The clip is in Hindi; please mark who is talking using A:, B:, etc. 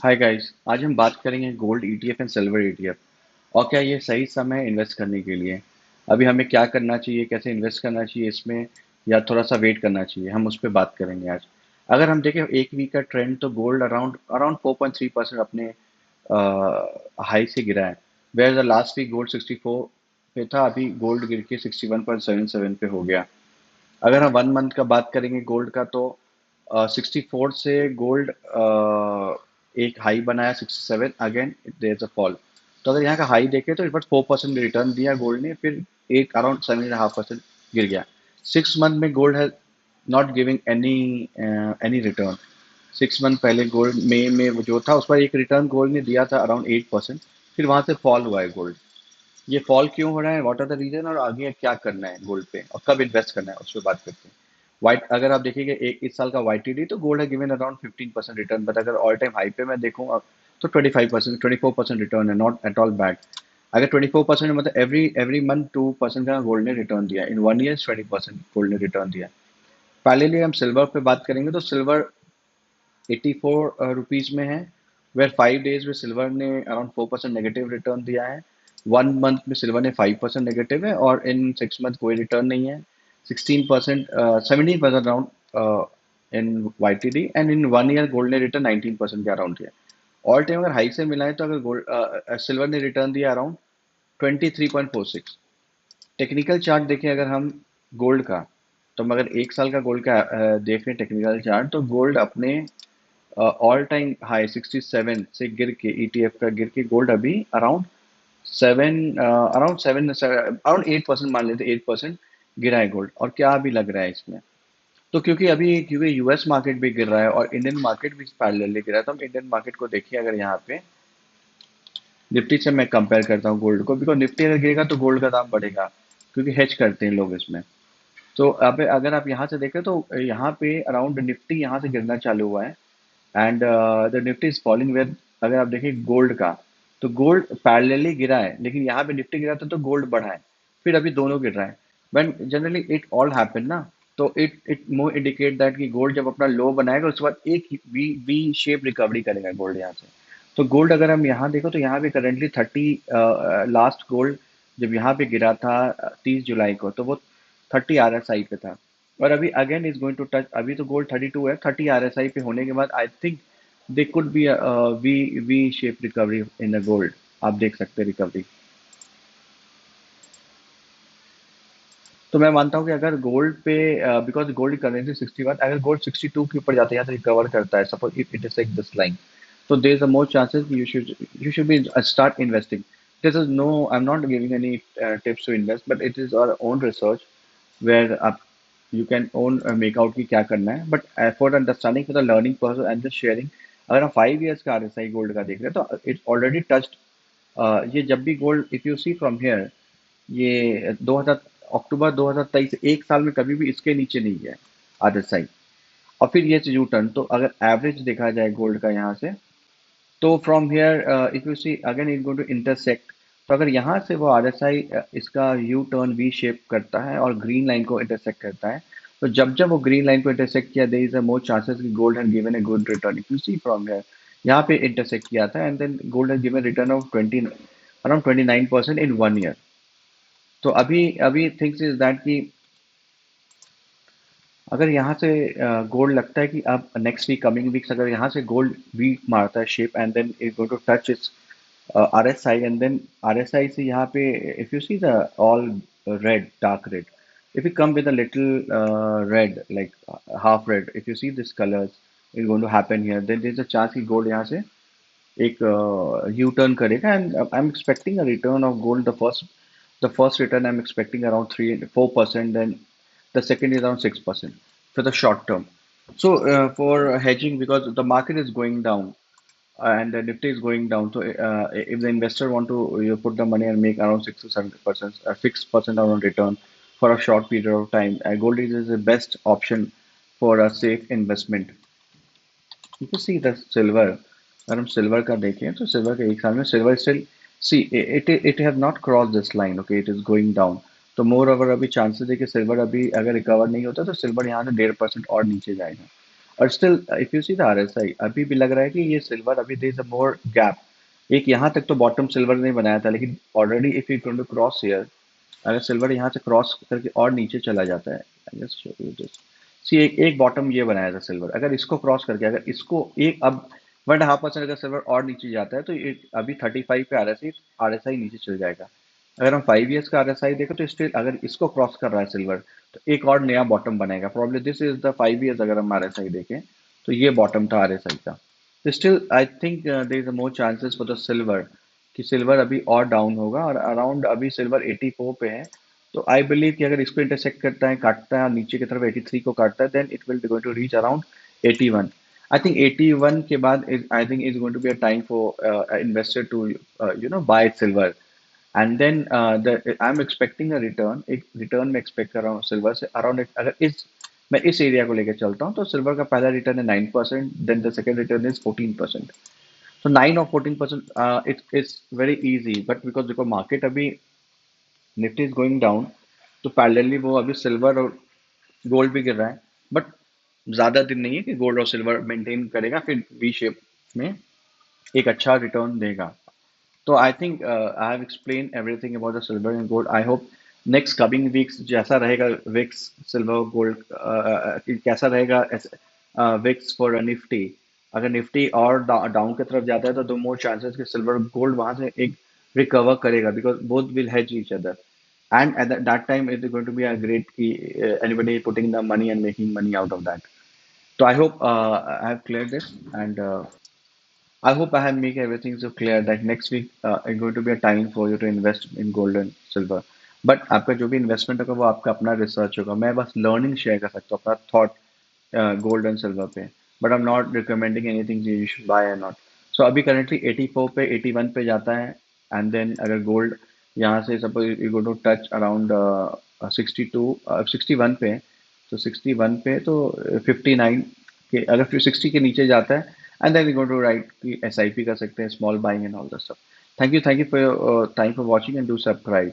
A: हाय गाइस, आज हम बात करेंगे gold ETF and silver ETF और क्या ये सही समय है इन्वेस्ट करने के लिए। अभी हमें क्या करना चाहिए, कैसे इन्वेस्ट करना चाहिए इसमें, या थोड़ा सा वेट करना चाहिए, हम उस पर बात करेंगे आज। अगर हम देखें एक वीक का ट्रेंड तो गोल्ड अराउंड अराउंड 4.3% अपने हाई से गिरा है। Where the last week gold 64 पे था, अभी गोल्ड गिर के 61.77 पे हो गया। अगर हम 1 मंथ का बात करेंगे गोल्ड का तो 64 से गोल्ड एक हाई बनाया 67, again there is a fall. तो अगर यहाँ का हाई देखें तो इस बार 4% रिटर्न दिया गोल्ड ने, फिर एक अराउंड 7.5% गिर गया। 6 मंथ में गोल्ड है not giving any any return. 6 month पहले गोल्ड मई में वो जो था उस पर एक रिटर्न गोल्ड ने दिया था अराउंड 8%। फिर वहां से फॉल हुआ है गोल्ड। ये फॉल क्यों हो रहा है, व्हाट आर द रीजन, और आगे क्या करना है गोल्ड पे और कब इन्वेस्ट करना है उस पर बात करते हैं। वाइट अगर आप देखिए एक इस साल का वाईटीडी तो गोल्ड है गिवन अराउंड 15% रिटर्न, बट अगर ऑल टाइम हाई पे मैं देखूँ तो 25% 24% रिटर्न है, नॉट एट ऑल बैड। अगर 24% मतलब एवरी मंथ 2% का गोल्ड ने रिटर्न दिया, इन 1 ईयर 20% गोल्ड ने रिटर्न दिया। पैरेलली हम सिल्वर पे बात करेंगे तो सिल्वर 84 रुपीज में है, वेर 5 डेज में सिल्वर ने अराउंड 4% नेगेटिव रिटर्न दिया है। 1 मंथ में सिल्वर ने 5% नेगेटिव है, और इन 6 मंथ कोई रिटर्न नहीं है। 16% 17% around in YTD, and in 1 year gold ने रिटर्न 19% के अराउंड दिया। ऑल टाइम अगर हाई से मिलाएं तो अगर गोल्ड सिल्वर ने रिटर्न दिया अराउंड 23.46। टेक्निकल चार्ट देखें अगर हम गोल्ड का, तो हम अगर 1 साल का गोल्ड का देख रहे हैं टेक्निकल चार्ट, तो गोल्ड अपने ऑल टाइम हाई 67 से गिर के ईटीएफ का गिर के गोल्ड अभी अराउंड 7 अराउंड 8% मान लेते, 8% गिरा है गोल्ड। और क्या अभी लग रहा है इसमें, तो क्योंकि यूएस मार्केट भी गिर रहा है और इंडियन मार्केट भी पैरेलली गिर रहा है, तो हम इंडियन मार्केट को देखिए। अगर यहाँ पे निफ्टी से मैं कंपेयर करता हूँ गोल्ड को, बिकॉज निफ्टी अगर गिरेगा तो गोल्ड का दाम बढ़ेगा, क्योंकि हेज करते हैं लोग इसमें। तो अब अगर आप यहाँ से देखें तो यहाँ पे अराउंड निफ्टी यहाँ से गिरना चालू हुआ है, and the Nifty is falling where. अगर आप देखें गोल्ड का, तो गोल्ड पैरेलली गिरा है, लेकिन यहाँ पे निफ्टी गिरा था तो गोल्ड बढ़ा है, फिर अभी दोनों गिर रहा है। When generally it all happen ना, तो it it more indicate that कि गोल्ड जब अपना लो बनाएगा उसके बाद एक वी वी शेप रिकवरी करेगा गोल्ड यहाँ से। तो गोल्ड अगर हम यहाँ देखो तो यहाँ पे करेंटली 30, लास्ट गोल्ड जब यहाँ पे गिरा था 30 जुलाई को, तो वो 30 आरएसआई पे था। और अभी again is going to touch, अभी तो गोल्ड 32 है, 30 आरएसआई पे होने के बाद I think they could be V V shape recovery in the gold. आप देख सकते हैं रिकवरी। तो मैं मानता हूँ कि अगर गोल्ड पे, बिकॉज गोल्ड की करेंसी 61, अगर गोल्ड 62 के ऊपर जाता है, यहाँ से रिकवर करता है, suppose if it is like this line, तो there is a more chances you should be start investing. This is no, I am not giving any tips to invest, but it is our own research where आप you can own make out की क्या करना है, but for understanding for the learning purpose and the sharing. अगर हम 5 ईयर्स का आरएसआई गोल्ड का देख रहे हैं तो इट ऑलरेडी टच्ड। ये जब भी gold, if you see from here, ये 2000 अक्टूबर 2023 से एक साल में कभी भी इसके नीचे नहीं गया आरएसआई। और फिर ये यू टर्न, तो अगर एवरेज देखा जाए गोल्ड का यहाँ से, तो from here if you see again it going to intersect. तो अगर यहाँ से वो आरएसआई इसका यू टर्न वी शेप करता है और ग्रीन लाइन को इंटरसेक्ट करता है, तो जब जब वो ग्रीन लाइन को इंटरसेक्ट किया, there is a more chances कि gold had given a good return. If you see from here, यहाँ पे इंटरसेक्ट किया था, and then gold had given return of 20 around 29% in 1 year. तो अभी अभी थिंग्स इज दैट कि अगर यहाँ से गोल्ड लगता है कि अब नेक्स्ट वीक कमिंग वीक्स अगर यहाँ से गोल्ड वीक मारता है shape, and then it going to touch its RSI, and then RSI से यहाँ पे if you see the all red, dark red, if you come with a little red, like half red, if you see this colors is going to happen here, then there's a chance कि gold यहाँ से एक यू टर्न करेगा, and I am expecting a return of gold. The first return I am expecting around 3-4%, then the second is around 6% for the short term. So for hedging, because the market is going down and the Nifty is going down, so if the investor want to put the money and make around 6 to 7%, 6% around return for a short period of time, gold is the best option for a safe investment. You can see the silver. अगर हम सिल्वर का देखें तो सिल्वर के एक साल में silver still, see it have not cross this line, okay, it is going down. तो मोर ओवर अभी चांसेस है कि सिल्वर अभी अगर रिकवर नहीं होता तो सिल्वर यहाँ से 1.5% और नीचे जाएगा। और still if you see the RSI अभी भी लग रहा है कि ये सिल्वर अभी there is a more gap. एक यहाँ तक तो बॉटम सिल्वर ने बनाया था, लेकिन already if you going to cross here, अगर सिल्वर यहाँ से क्रॉस करके और नीचे चला जाता है, I just show you this. See एक एक बॉटम ये बनाया था सिल्वर, अगर इसको क्रॉस करके अगर इसको एक अब 1.5% अगर सिल्वर और नीचे जाता है तो ये अभी 35 पे आरएसआई नीचे चल जाएगा। अगर हम 5 ईयर्स का आरएसआई देखें तो स्टिल अगर इसको क्रॉस कर रहा है सिल्वर, तो एक और नया बॉटम बनेगा। Problem this is the 5 years, अगर हम आरएसआई देखें तो ये बॉटम था आरएसआई का। तो still I think there is more chances for the silver कि सिल्वर अभी और डाउन होगा, और अराउंड अभी सिल्वर 84 पे है। तो आई बिलीव कि अगर इसको इंटरसेक्ट करता है, काटता है और नीचे की तरफ 83 को काटता है, then it will be going to reach around 81। I think 81 के बाद I think is going to be a time for investor to buy silver. And then I am expecting a return, एक रिटर्न में एक्सपेक्ट कर रहा हूँ सिल्वर से अराउंड। अगर इस मैं इस एरिया को लेकर चलता हूँ तो सिल्वर का पहला रिटर्न है 9%, then the second return is 14%। तो 9 और 14%, it's very easy, but because देखो मार्केट अभी निफ्टी इज गोइंग डाउन, तो पैरेलली वो अभी सिल्वर और गोल्ड भी गिर रहा है, बट ज्यादा दिन नहीं है कि गोल्ड और सिल्वर मेंटेन करेगा फिर वी शेप में एक अच्छा रिटर्न देगा। तो I think I have explain everything about the silver and gold. I hope next coming weeks जैसा रहेगा विक्स सिल्वर गोल्ड कैसा रहेगा विक्स फॉर निफ्टी। अगर निफ्टी और डाउन की तरफ जाता है तो दो मोर चांसेस कि सिल्वर गोल्ड वहां से एक रिकवर करेगा, because both will hedge each other, and at that time it is going to be a great anybody putting the money and making money out of that. So I hope I have cleared this, and I hope I have made everything so clear that next week is going to be a time for you to invest in gold and silver. But आपका जो भी इन्वेस्टमेंट होगा वो आपका अपना रिसर्च होगा, मैं बस लर्निंग शेयर कर सकता हूँ अपना थॉट गोल्ड एंड सिल्वर पे, but I am not recommending anything you should buy और नॉट। सो अभी करेंटली 84 पे 81 पे जाता है, एंड देन अगर गोल्ड यहाँ से suppose you go to touch around 62 61 पे, तो 61 पे तो 59 के अगर फिर 60 के नीचे जाता है, and then we go to right कि एस आई पी कर सकते हैं, small buying and all the stuff. Thank you for your time for watching and do subscribe.